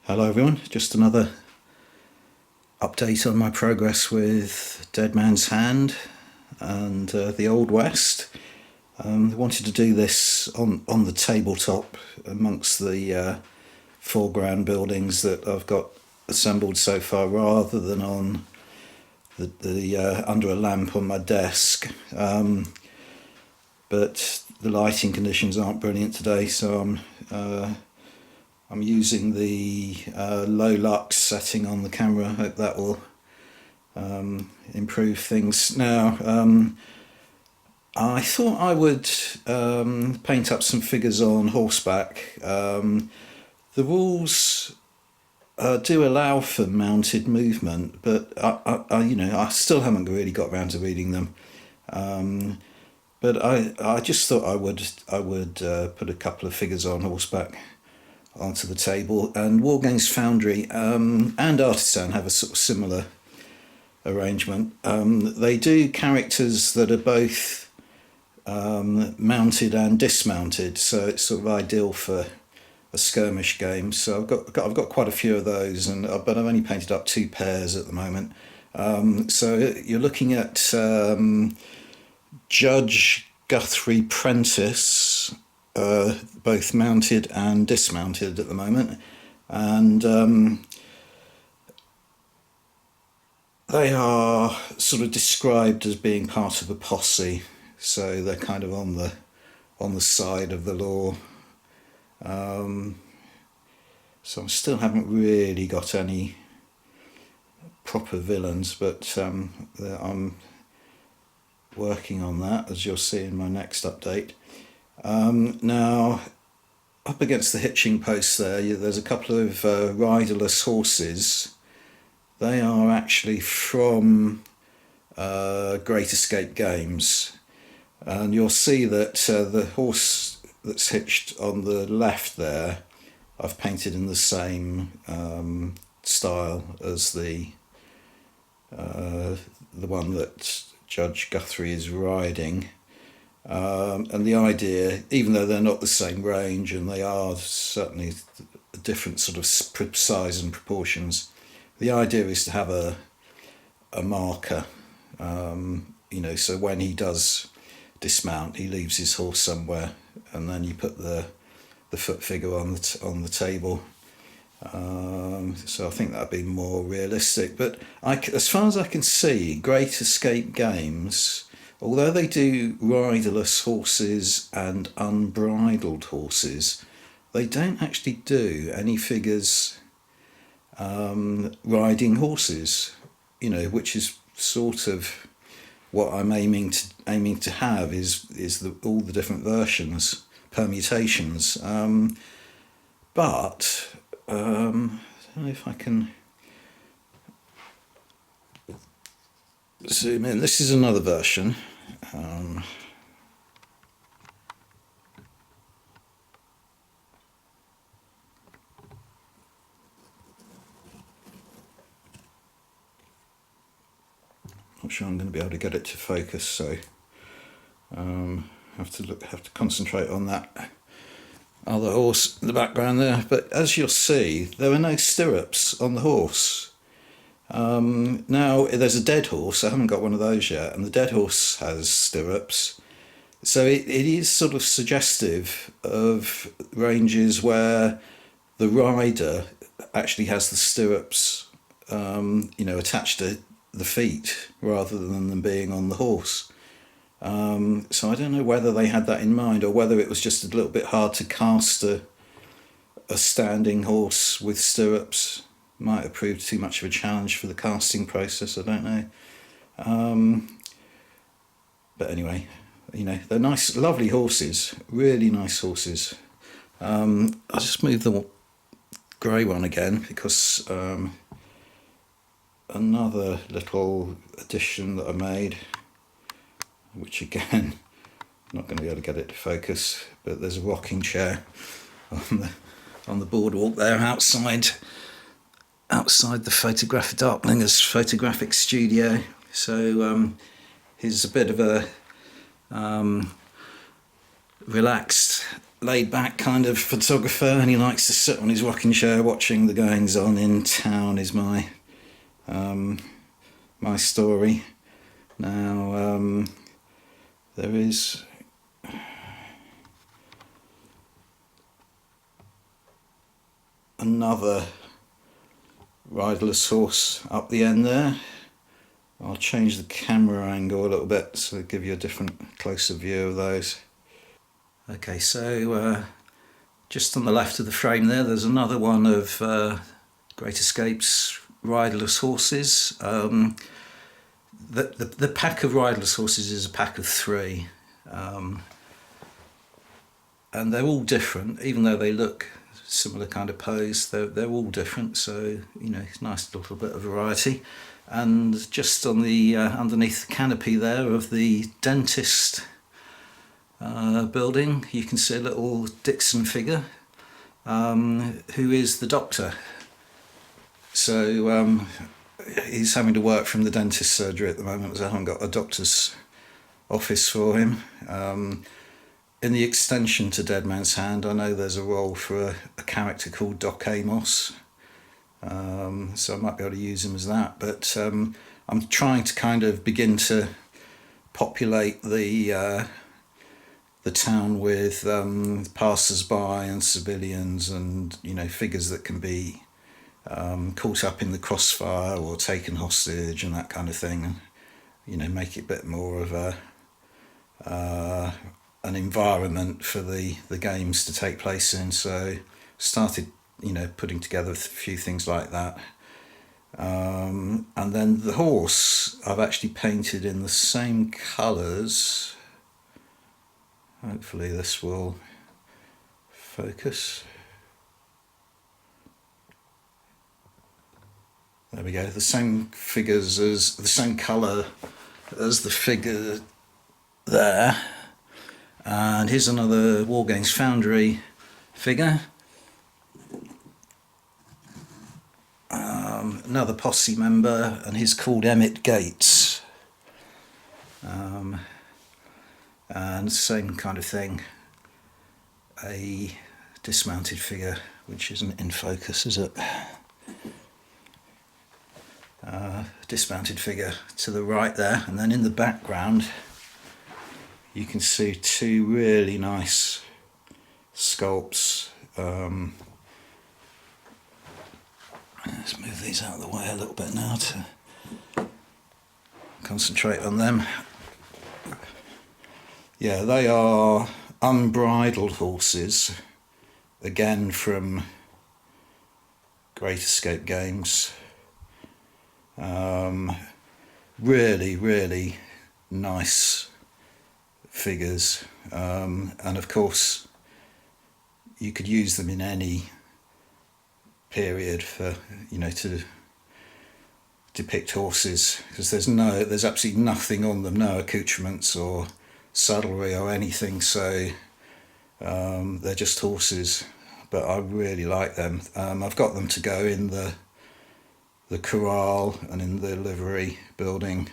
Hello everyone, just another update on my progress with Dead Man's Hand and the Old West. I wanted to do this on the tabletop amongst the foreground buildings that I've got assembled so far, rather than on the under a lamp on my desk. But the lighting conditions aren't brilliant today, so I'm using the low lux setting on the camera. I hope that will improve things. Now, I thought I would paint up some figures on horseback. The rules do allow for mounted movement, but I still haven't really got around to reading them. But I just thought I would put a couple of figures on horseback onto the table, and Wargames Foundry and Artisan have a sort of similar arrangement. They do characters that are both mounted and dismounted, so it's sort of ideal for a skirmish game. So I've got quite a few of those, but I've only painted up 2 pairs at the moment. So you're looking at Judge Guthrie Prentice, both mounted and dismounted at the moment, and they are sort of described as being part of a posse, so they're kind of on the side of the law. So I still haven't really got any proper villains, but I'm working on that, as you'll see in my next update. Now, up against the hitching post there's a couple of riderless horses. They are actually from Great Escape Games, and you'll see that the horse that's hitched on the left there, I've painted in the same style as the one that Judge Guthrie is riding. And the idea, even though they're not the same range and they are certainly a different sort of size and proportions, the idea is to have a marker, so when he does dismount, he leaves his horse somewhere, and then you put the foot figure on the table. So I think that'd be more realistic. But as far as I can see, Great Escape Games, although they do riderless horses and unbridled horses, they don't actually do any figures riding horses, which is sort of what I'm aiming to have is all the different versions, permutations. But I don't know if I can zoom in. This is another version. Not sure I'm going to be able to get it to focus, so have to concentrate on that other horse in the background there. But as you'll see, there are no stirrups on the horse. Now there's a dead horse. I haven't got one of those yet, and the dead horse has stirrups. So it is sort of suggestive of ranges where the rider actually has the stirrups, attached to the feet rather than them being on the horse. So I don't know whether they had that in mind, or whether it was just a little bit hard to cast a standing horse with stirrups. Might have proved too much of a challenge for the casting process, I don't know. But anyway, they're nice, lovely horses, really nice horses. I'll just move the grey one again, because another little addition that I made, which again, I'm not going to be able to get it to focus, but there's a rocking chair on the boardwalk there outside the Photographic Darklinger's photographic studio. So here's a bit of a relaxed laid back kind of photographer, and he likes to sit on his rocking chair watching the goings on in town. Is my my story. Now there is another riderless horse up the end there. I'll change the camera angle a little bit so it'll give you a different, closer view of those. Okay, so just on the left of the frame there's another one of Great Escape's riderless horses. The pack of riderless horses is a pack of 3, and they're all different, even though they look similar kind of pose. They're all different, so it's a nice little bit of variety. And just on the underneath the canopy there of the dentist building, you can see a little Dixon figure, who is the doctor. So he's having to work from the dentist surgery at the moment, so I haven't got a doctor's office for him. In the extension to Dead Man's Hand, I know there's a role for a character called Doc Amos, so I might be able to use him as that. But I'm trying to kind of begin to populate the town with passers-by and civilians, and figures that can be caught up in the crossfire or taken hostage and that kind of thing. Make it a bit more of an environment for the games to take place in. So started putting together a few things like that. And then the horse I've actually painted in the same colours. Hopefully this will focus. There we go. The same figures as the same colour as the figure there. And here's another Wargames Foundry figure. Another posse member, and he's called Emmett Gates. And same kind of thing. A dismounted figure, which isn't in focus, is it? Dismounted figure to the right there, and then in the background you can see 2 really nice sculpts. Let's move these out of the way a little bit now to concentrate on them. Yeah, they are unbridled horses, again from Great Escape games. Really, really nice figures, and of course you could use them in any period for to depict horses, because there's absolutely nothing on them, no accoutrements or saddlery or anything, so they're just horses. But I really like them. I've got them to go in the corral and in the livery building,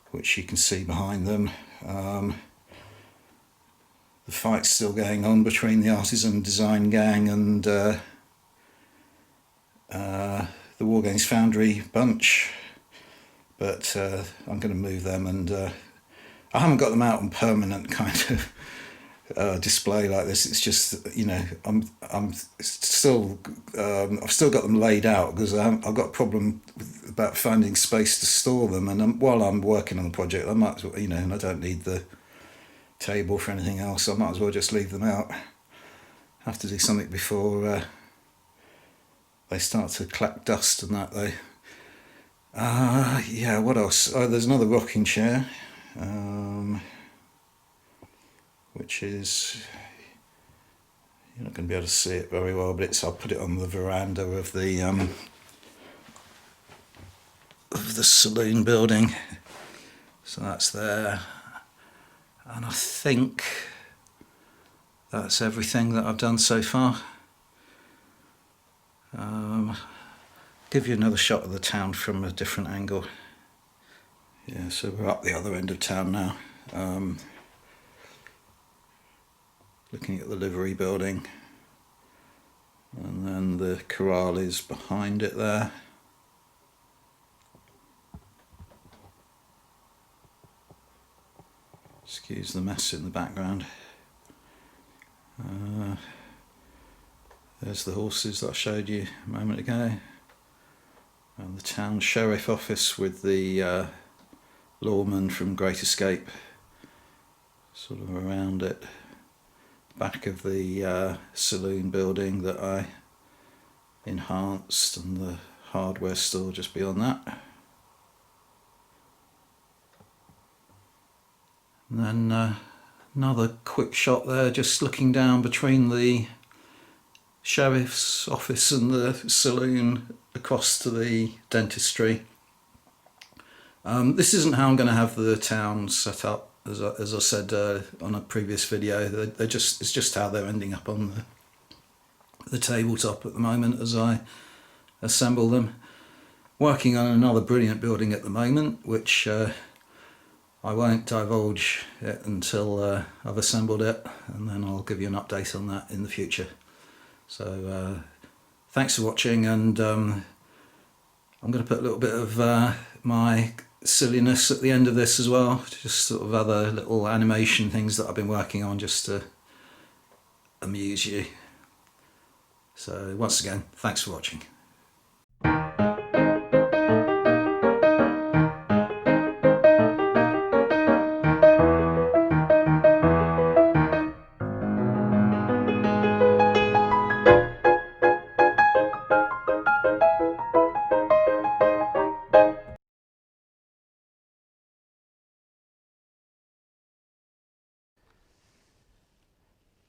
which you can see behind them. The fight's still going on between the Artisan Design Gang and the Wargames Foundry bunch, but I'm going to move them, and I haven't got them out on permanent kind of display like this. It's just I've still got them laid out because I've got a problem about finding space to store them, and while I'm working on the project, I might as well, and I don't need the table for anything else, so I might as well just leave them out. Have to do something before they start to collect dust and that though. Yeah, what else? Oh, there's another rocking chair, which is, you're not going to be able to see it very well, but I'll put it on the veranda of the saloon building. So that's there, and I think that's everything that I've done so far. Give you another shot of the town from a different angle. Yeah, so we're up the other end of town now. looking at the livery building, and then the corral is behind it there. Excuse the mess in the background. There's the horses that I showed you a moment ago, and the town sheriff office with the lawman from Great Escape sort of around it. Back of the saloon building that I enhanced, and the hardware store just beyond that. And then another quick shot there, just looking down between the sheriff's office and the saloon across to the dentistry. This isn't how I'm going to have the town set up, as I said on a previous video. It's just how they're ending up on the tabletop at the moment as I assemble them. Working on another brilliant building at the moment, which I won't divulge it until I've assembled it, and then I'll give you an update on that in the future. So thanks for watching, and I'm going to put a little bit of my silliness at the end of this as well, just sort of other little animation things that I've been working on just to amuse you. So once again, thanks for watching.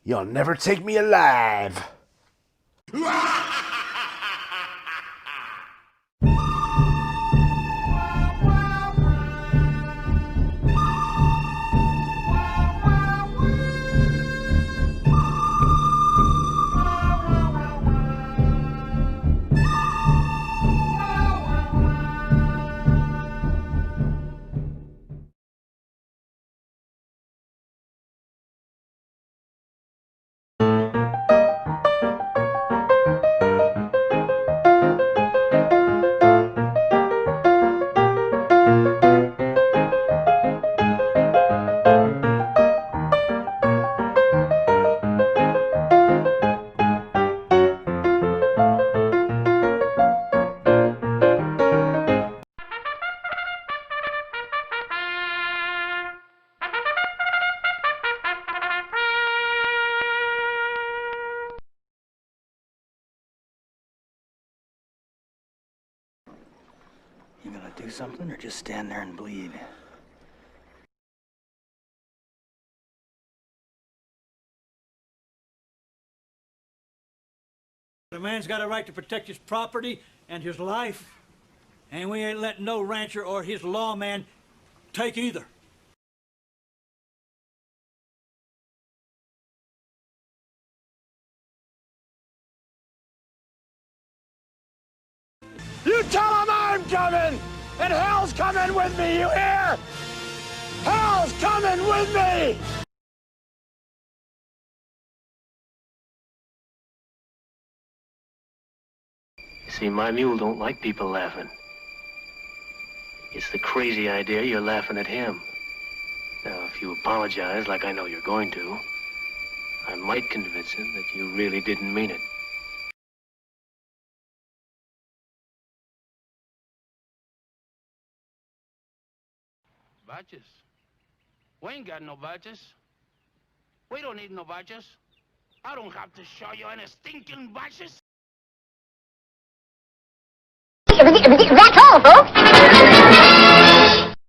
You'll never take me alive. You gonna do something or just stand there and bleed? The man's got a right to protect his property and his life, and we ain't letting no rancher or his lawman take either. You tell him I'm coming, and hell's coming with me, you hear? Hell's coming with me! See, my mule don't like people laughing. It's the crazy idea you're laughing at him. Now, if you apologize like I know you're going to, I might convince him that you really didn't mean it. Badges? We ain't got no badges. We don't need no badges. I don't have to show you any stinking badges. That's all, folks.